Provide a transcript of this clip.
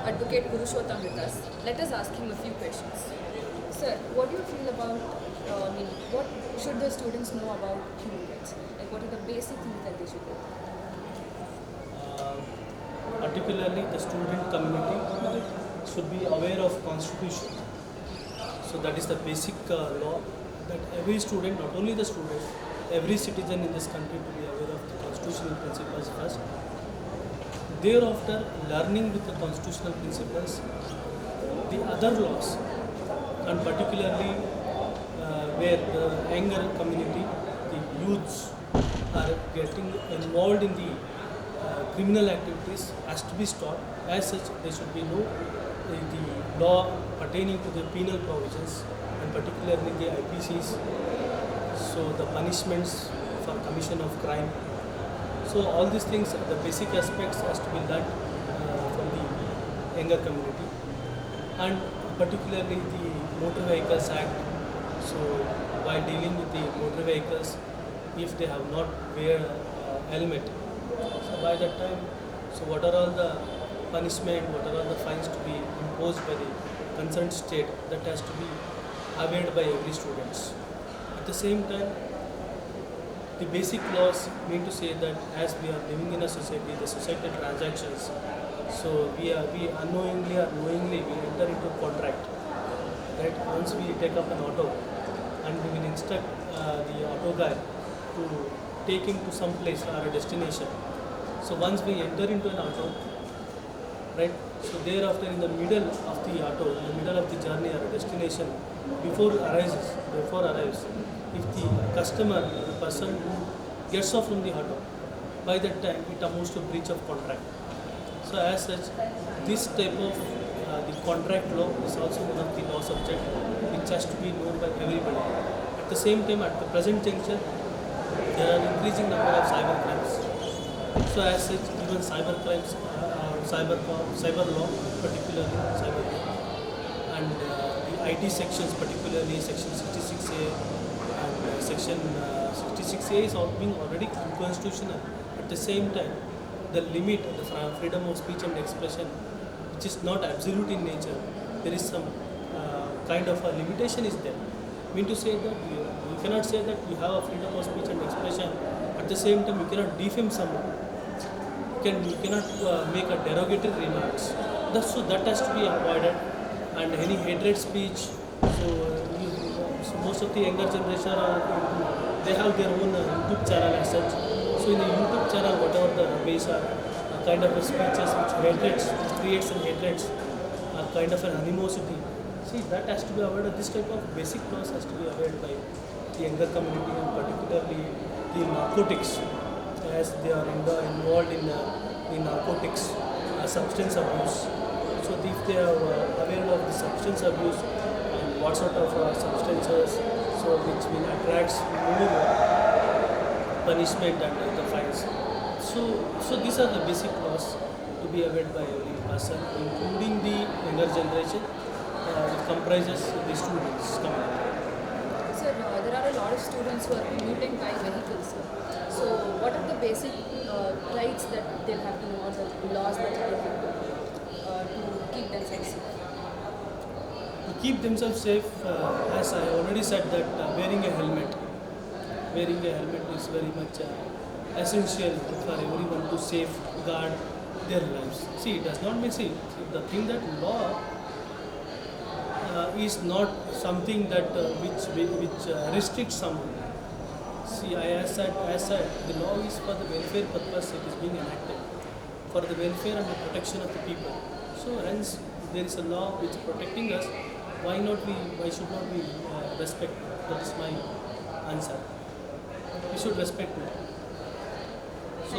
Advocate Purushothm with us. Let us ask him a few questions. Sir, what do you feel about, what should the students know about human rights? Like, what are the basic things that they should know? Particularly the student community should be aware of constitution. So that is the basic law that every student, not only the student, every citizen in this country to be aware of the constitutional principles first. Thereafter, learning with the constitutional principles, the other laws, and particularly where the younger community, the youths are getting involved in the criminal activities has to be stopped. As such, there should be no the law pertaining to the penal provisions and particularly the IPCs. So the punishments for commission of crime. So all these things, the basic aspects has to be learned from the younger community, and particularly the Motor Vehicles Act. So while dealing with the motor vehicles, if they have not wear helmet, so by that time, so what are all the punishment, what are all the fines to be imposed by the concerned state, that has to be aware by every students. At the same time, the basic laws mean to say that as we are living in a society, the societal transactions, so we unknowingly or knowingly we enter into contract. Right? Once we take up an auto and we will instruct the auto guy to take him to some place or a destination. So once we enter into an auto, right? So thereafter, in the middle of the auto, in the middle of the journey or a destination, before arrives, if the customer, the person who gets off from the auto, by that time it amounts to breach of contract. So as such, this type of the contract law is also one of the law subject which has to be known by everybody. At the same time, at the present juncture, there are increasing number of cyber crimes. So as such, even cyber crimes, cyber law, particularly cyber law, and the IT sections, particularly section 66A and section 66A is being already unconstitutional. At the same time, the limit, the freedom of speech and expression, which is not absolute in nature, there is some kind of a limitation is there. Mean to say that you cannot say that you have a freedom of speech and expression. At the same time, you cannot defame someone. You cannot make a derogatory remarks. So that has to be avoided. And any hatred speech. So most of the younger generation they have their own YouTube channel as such. So in the YouTube channel, whatever the ways are kind of a speeches which creates an hatred, kind of an animosity. See, that has to be avoided. This type of basic laws has to be avoided by the younger community, and particularly the narcotics, as they are involved in narcotics, substance abuse. So if they are aware of the substance abuse and what sort of substances, so which will attract more punishment and the fines. So these are the basic laws to be aware by every person, including the younger generation. It comprises the students community. Sir, there are a lot of students who are commuting by vehicles. So what are the basic rights that they'll have to know, or the laws that they have to keep themselves safe? To keep themselves safe, as I already said, that wearing a helmet is very much essential for everyone to safeguard their lives. See, it does not mean, the thing that law is not something that which restricts someone. See, as said, the law is for the welfare purpose. It is being enacted for the welfare and the protection of the people. So hence, there is a law which is protecting us. Why should not we respect? That is my answer. We should respect it. So